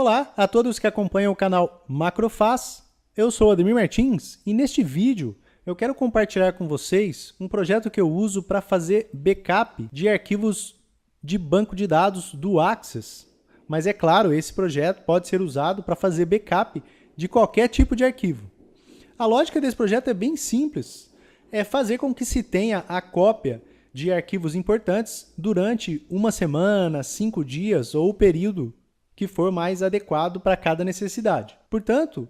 Olá a todos que acompanham o canal Macrofaz. Eu sou Ademir Martins e neste vídeo eu quero compartilhar com vocês um projeto que eu uso para fazer backup de arquivos de banco de dados do Access. Mas é claro, esse projeto pode ser usado para fazer backup de qualquer tipo de arquivo. A lógica desse projeto é bem simples, é fazer com que se tenha a cópia de arquivos importantes durante uma semana, 5 dias ou o período que for mais adequado para cada necessidade. Portanto,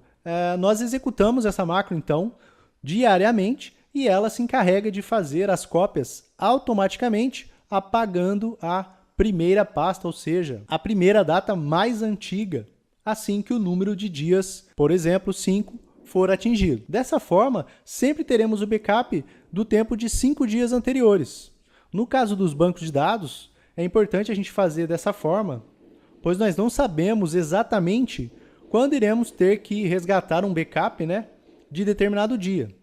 nós executamos essa macro, então, diariamente e ela se encarrega de fazer as cópias automaticamente, apagando a primeira pasta, ou seja, a primeira data mais antiga, assim que o número de dias, por exemplo, 5, for atingido. Dessa forma, sempre teremos o backup do tempo de 5 dias anteriores. No caso dos bancos de dados, é importante a gente fazer dessa forma, pois nós não sabemos exatamente quando iremos ter que resgatar um backup, de determinado dia.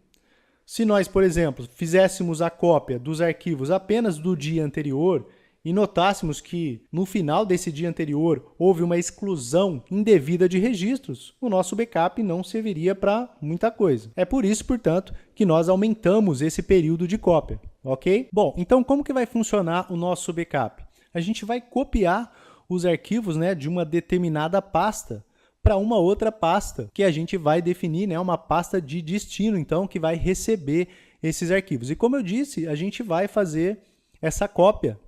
Se nós, por exemplo, fizéssemos a cópia dos arquivos apenas do dia anterior e notássemos que no final desse dia anterior houve uma exclusão indevida de registros, o nosso backup não serviria para muita coisa. É por isso, portanto, que nós aumentamos esse período de cópia, ok? Bom, então como que vai funcionar o nosso backup? A gente vai copiar os arquivos de uma determinada pasta para uma outra pasta que a gente vai definir, uma pasta de destino, então, que vai receber esses arquivos. E como eu disse, a gente vai fazer essa cópia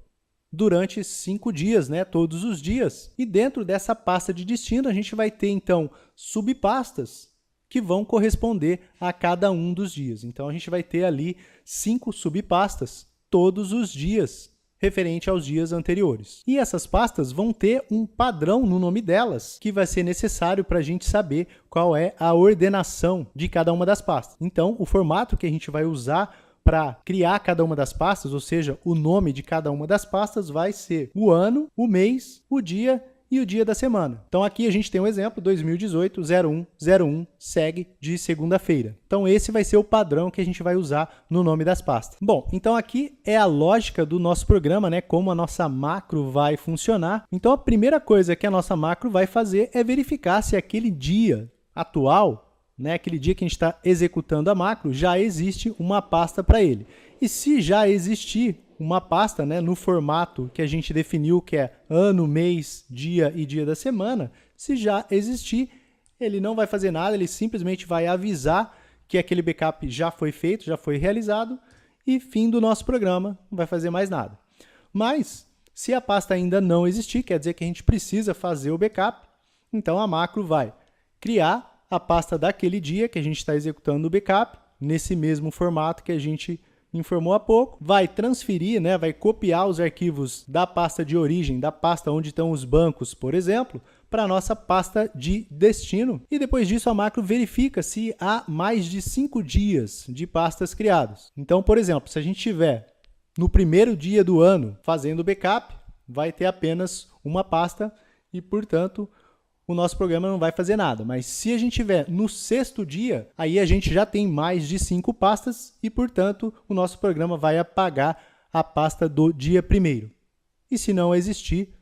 durante 5 dias, todos os dias. E dentro dessa pasta de destino, a gente vai ter, então, subpastas que vão corresponder a cada um dos dias. Então, a gente vai ter ali 5 subpastas todos os dias, referente aos dias anteriores. E essas pastas vão ter um padrão no nome delas, que vai ser necessário para a gente saber qual é a ordenação de cada uma das pastas. Então, o formato que a gente vai usar para criar cada uma das pastas, ou seja, o nome de cada uma das pastas vai ser o ano, o mês, o dia e o dia da semana. Então aqui a gente tem um exemplo, 2018-01-01 segue de segunda-feira. Então esse vai ser o padrão que a gente vai usar no nome das pastas. Bom, então aqui é a lógica do nosso programa, como a nossa macro vai funcionar. Então a primeira coisa que a nossa macro vai fazer é verificar se aquele dia atual, aquele dia que a gente está executando a macro, já existe uma pasta para ele. E se já existir uma pasta no formato que a gente definiu, que é ano, mês, dia e dia da semana, se já existir, ele não vai fazer nada, ele simplesmente vai avisar que aquele backup já foi feito, já foi realizado e fim do nosso programa, não vai fazer mais nada. Mas, se a pasta ainda não existir, quer dizer que a gente precisa fazer o backup, então a macro vai criar a pasta daquele dia que a gente está executando o backup, nesse mesmo formato que a gente informou há pouco, vai transferir, vai copiar os arquivos da pasta de origem, da pasta onde estão os bancos, por exemplo, para a nossa pasta de destino. E depois disso a macro verifica se há mais de 5 dias de pastas criadas. Então, por exemplo, se a gente tiver no primeiro dia do ano fazendo o backup, vai ter apenas uma pasta e, portanto, o nosso programa não vai fazer nada. Mas se a gente tiver no 6º dia, aí a gente já tem mais de 5 pastas e, portanto, o nosso programa vai apagar a pasta do dia 1º. E se não existir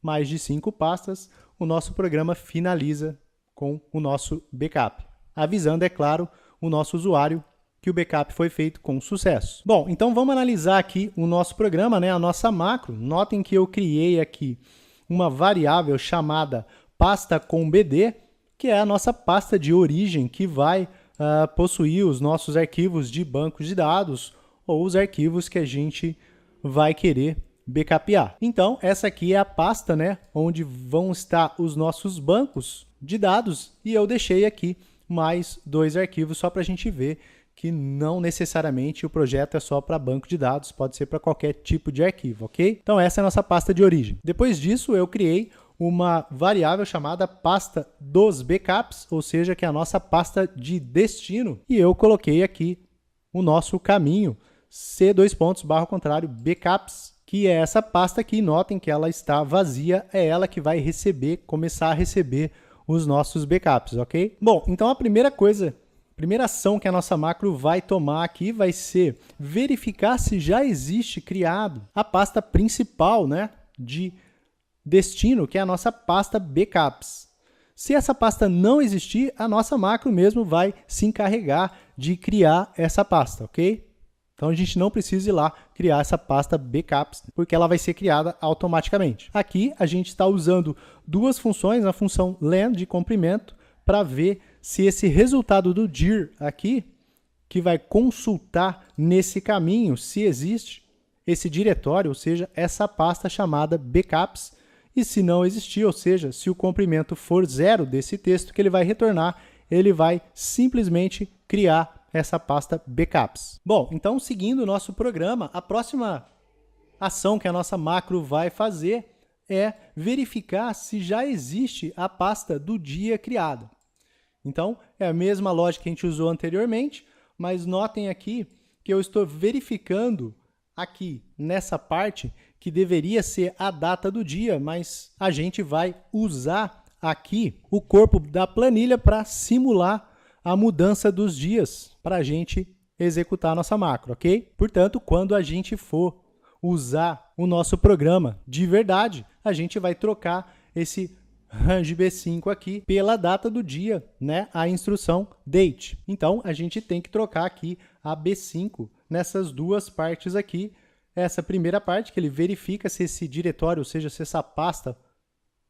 mais de 5 pastas, o nosso programa finaliza com o nosso backup, avisando, é claro, o nosso usuário que o backup foi feito com sucesso. Bom, então vamos analisar aqui o nosso programa, a nossa macro. Notem que eu criei aqui uma variável chamada pasta com BD, que é a nossa pasta de origem que vai possuir os nossos arquivos de bancos de dados ou os arquivos que a gente vai querer backupear. Então, essa aqui é a pasta onde vão estar os nossos bancos de dados e eu deixei aqui mais 2 arquivos só para a gente ver que não necessariamente o projeto é só para banco de dados, pode ser para qualquer tipo de arquivo, ok? Então, essa é a nossa pasta de origem. Depois disso, eu criei uma variável chamada pasta dos backups, ou seja, que é a nossa pasta de destino. E eu coloquei aqui o nosso caminho C:/backups, que é essa pasta aqui. Notem que ela está vazia, é ela que vai começar a receber os nossos backups, ok? Bom, então a primeira ação que a nossa macro vai tomar aqui vai ser verificar se já existe criado a pasta principal, de destino, que é a nossa pasta backups. Se essa pasta não existir, a nossa macro mesmo vai se encarregar de criar essa pasta, ok? Então a gente não precisa ir lá criar essa pasta backups, porque ela vai ser criada automaticamente. Aqui a gente está usando duas funções, a função len de comprimento, para ver se esse resultado do dir aqui, que vai consultar nesse caminho, se existe esse diretório, ou seja, essa pasta chamada backups, e se não existir, ou seja, se o comprimento for 0 desse texto que ele vai retornar, ele vai simplesmente criar essa pasta backups. Bom, então seguindo o nosso programa, a próxima ação que a nossa macro vai fazer é verificar se já existe a pasta do dia criada. Então, é a mesma lógica que a gente usou anteriormente, mas notem aqui que eu estou verificando aqui nessa parte que deveria ser a data do dia, mas a gente vai usar aqui o corpo da planilha para simular a mudança dos dias para a gente executar a nossa macro, ok? Portanto, quando a gente for usar o nosso programa de verdade, a gente vai trocar esse range B5 aqui pela data do dia, né? A instrução date. Então, a gente tem que trocar aqui a B5 nessas duas partes aqui. Essa primeira parte, que ele verifica se esse diretório, ou seja, se essa pasta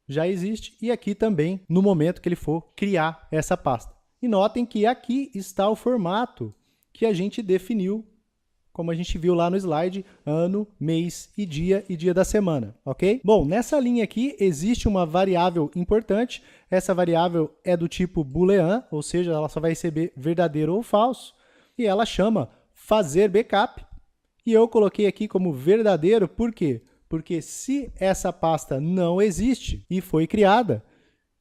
já existe, e aqui também no momento que ele for criar essa pasta. E notem que aqui está o formato que a gente definiu, como a gente viu lá no slide, ano, mês e dia da semana, ok? Bom, nessa linha aqui existe uma variável importante. Essa variável é do tipo boolean, ou seja, ela só vai receber verdadeiro ou falso, e ela chama fazer backup. E eu coloquei aqui como verdadeiro, por quê? Porque se essa pasta não existe e foi criada,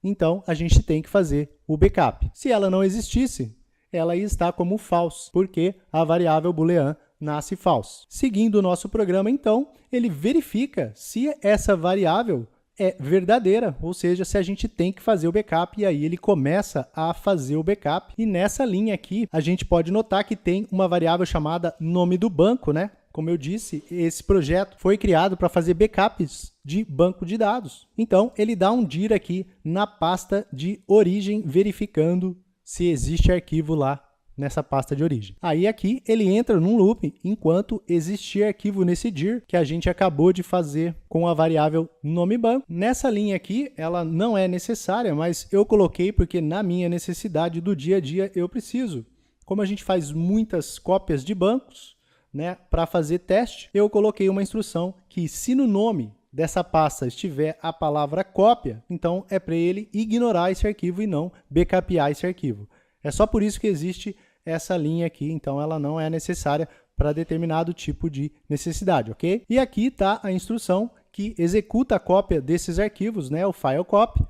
então a gente tem que fazer o backup. Se ela não existisse, ela ia estar como false, porque a variável boolean nasce false. Seguindo o nosso programa, então, ele verifica se essa variável é verdadeira, ou seja, se a gente tem que fazer o backup, e aí ele começa a fazer o backup. E nessa linha aqui, a gente pode notar que tem uma variável chamada nome do banco, né? Como eu disse, esse projeto foi criado para fazer backups de banco de dados. Então, ele dá um dir aqui na pasta de origem, verificando se existe arquivo lá nessa pasta de origem. Aí aqui ele entra num loop enquanto existir arquivo nesse dir que a gente acabou de fazer com a variável nome banco. Nessa linha aqui, ela não é necessária, mas eu coloquei porque na minha necessidade do dia a dia eu preciso. Como a gente faz muitas cópias de bancos, né, para fazer teste, eu coloquei uma instrução que se no nome dessa pasta estiver a palavra cópia, então é para ele ignorar esse arquivo e não backupear esse arquivo. É só por isso que existe essa linha aqui, então ela não é necessária para determinado tipo de necessidade, ok? E aqui está a instrução que executa a cópia desses arquivos, né, o file copy,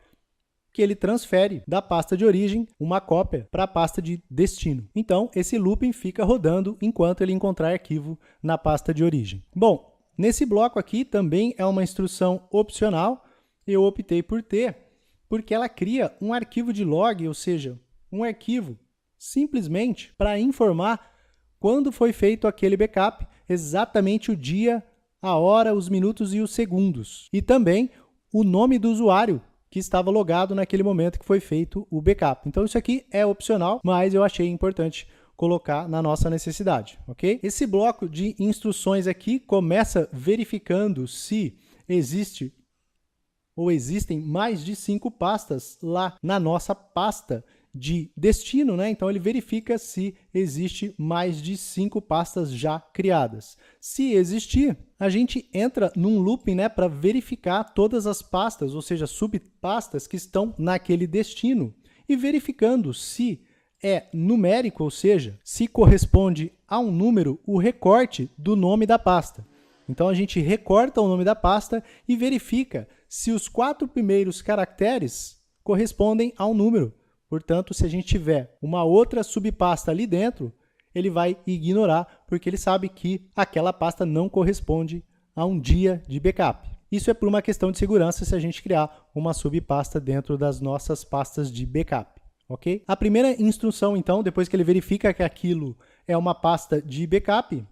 que ele transfere da pasta de origem uma cópia para a pasta de destino. Então, esse looping fica rodando enquanto ele encontrar arquivo na pasta de origem. Bom, nesse bloco aqui também é uma instrução opcional, eu optei por ter, porque ela cria um arquivo de log, ou seja, um arquivo simplesmente para informar quando foi feito aquele backup, exatamente o dia, a hora, os minutos e os segundos. E também o nome do usuário que estava logado naquele momento que foi feito o backup. Então isso aqui é opcional, mas eu achei importante colocar na nossa necessidade, ok? Esse bloco de instruções aqui começa verificando se existe ou existem mais de 5 pastas lá na nossa pasta de destino, né? Então ele verifica se existe mais de 5 pastas já criadas. Se existir, a gente entra num looping, né, para verificar todas as pastas, ou seja, subpastas que estão naquele destino, e verificando se é numérico, ou seja, se corresponde a um número o recorte do nome da pasta. Então a gente recorta o nome da pasta e verifica se os 4 primeiros caracteres correspondem a um número. Portanto, se a gente tiver uma outra subpasta ali dentro, ele vai ignorar, porque ele sabe que aquela pasta não corresponde a um dia de backup. Isso é por uma questão de segurança se a gente criar uma subpasta dentro das nossas pastas de backup, ok? A primeira instrução, então, depois que ele verifica que aquilo é uma pasta de backup,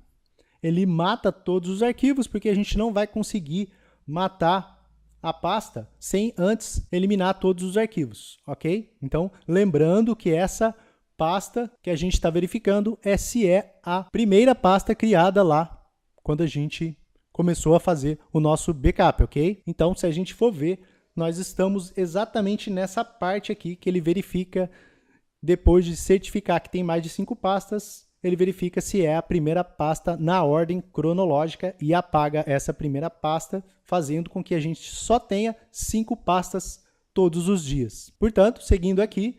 ele mata todos os arquivos, porque a gente não vai conseguir matar a pasta sem antes eliminar todos os arquivos, ok? Então, lembrando que essa pasta que a gente está verificando se é a primeira pasta criada lá quando a gente começou a fazer o nosso backup, ok? Então, se a gente for ver, nós estamos exatamente nessa parte aqui que ele verifica, depois de certificar que tem mais de 5 pastas, ele verifica se é a primeira pasta na ordem cronológica e apaga essa primeira pasta, fazendo com que a gente só tenha 5 pastas todos os dias. Portanto, seguindo aqui,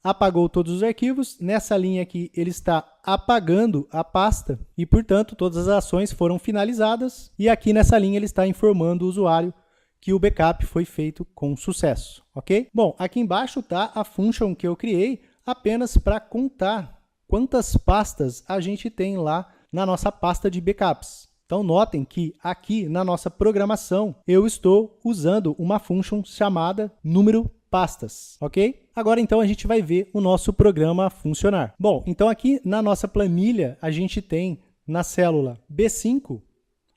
apagou todos os arquivos. Nessa linha aqui, ele está apagando a pasta e, portanto, todas as ações foram finalizadas. E aqui nessa linha, ele está informando o usuário que o backup foi feito com sucesso, ok? Bom, aqui embaixo está a function que eu criei apenas para contar quantas pastas a gente tem lá na nossa pasta de backups. Então, notem que aqui na nossa programação, eu estou usando uma function chamada número pastas, ok? Agora, então, a gente vai ver o nosso programa funcionar. Bom, então aqui na nossa planilha, a gente tem na célula B5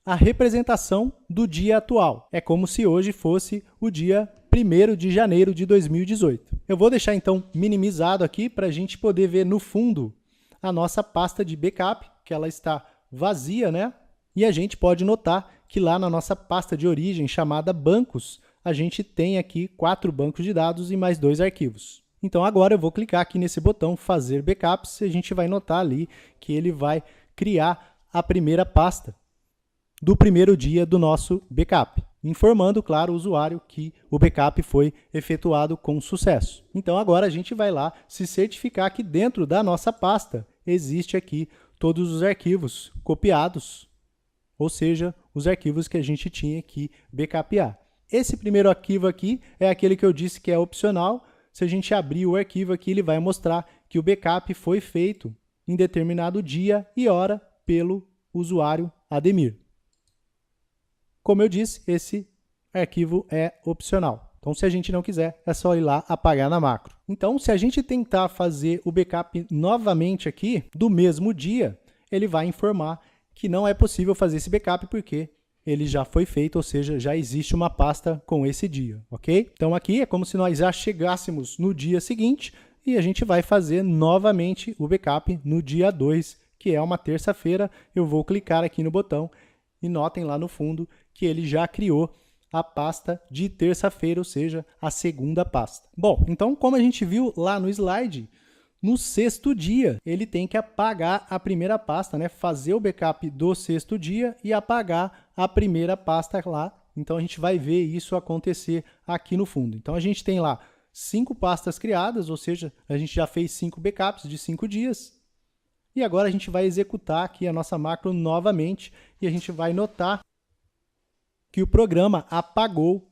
a representação do dia atual. É como se hoje fosse o dia 1º de janeiro de 2018. Eu vou deixar, então, minimizado aqui para a gente poder ver no fundo a nossa pasta de backup, que ela está vazia, né? E a gente pode notar que lá na nossa pasta de origem, chamada bancos, a gente tem aqui 4 bancos de dados e mais 2 arquivos. Então, agora eu vou clicar aqui nesse botão fazer backups e a gente vai notar ali que ele vai criar a primeira pasta do primeiro dia do nosso backup, informando, claro, o usuário que o backup foi efetuado com sucesso. Então, agora a gente vai lá se certificar que dentro da nossa pasta existe aqui todos os arquivos copiados, ou seja, os arquivos que a gente tinha que backupear. Esse primeiro arquivo aqui é aquele que eu disse que é opcional. Se a gente abrir o arquivo aqui, ele vai mostrar que o backup foi feito em determinado dia e hora pelo usuário Ademir. Como eu disse, esse arquivo é opcional. Então, se a gente não quiser, é só ir lá apagar na macro. Então, se a gente tentar fazer o backup novamente aqui, do mesmo dia, ele vai informar que não é possível fazer esse backup porque ele já foi feito, ou seja, já existe uma pasta com esse dia, ok? Então, aqui é como se nós já chegássemos no dia seguinte e a gente vai fazer novamente o backup no dia 2, que é uma terça-feira. Eu vou clicar aqui no botão e notem lá no fundo que ele já criou a pasta de terça-feira, ou seja, a segunda pasta. Bom, então, como a gente viu lá no slide, no 6º dia, ele tem que apagar a primeira pasta, né? Fazer o backup do 6º dia e apagar a primeira pasta lá. Então, a gente vai ver isso acontecer aqui no fundo. Então, a gente tem lá 5 pastas criadas, ou seja, a gente já fez 5 backups de 5 dias. E agora a gente vai executar aqui a nossa macro novamente e a gente vai notar que o programa apagou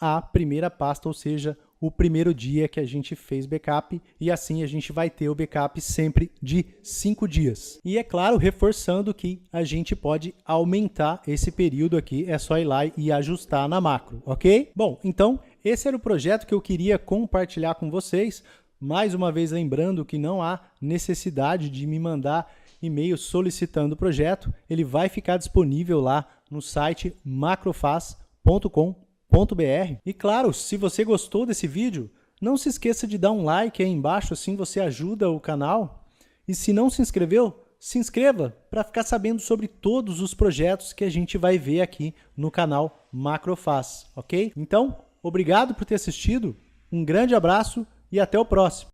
a primeira pasta, ou seja, o primeiro dia que a gente fez backup, e assim a gente vai ter o backup sempre de 5 dias. E é claro, reforçando que a gente pode aumentar esse período aqui, é só ir lá e ajustar na macro, ok? Bom, então esse era o projeto que eu queria compartilhar com vocês. Mais uma vez lembrando que não há necessidade de me mandar e-mail solicitando o projeto, ele vai ficar disponível lá no site macrofaz.com.br. E claro, se você gostou desse vídeo, não se esqueça de dar um like aí embaixo, assim você ajuda o canal. E se não se inscreveu, se inscreva para ficar sabendo sobre todos os projetos que a gente vai ver aqui no canal Macrofaz, ok? Então, obrigado por ter assistido, um grande abraço e até o próximo.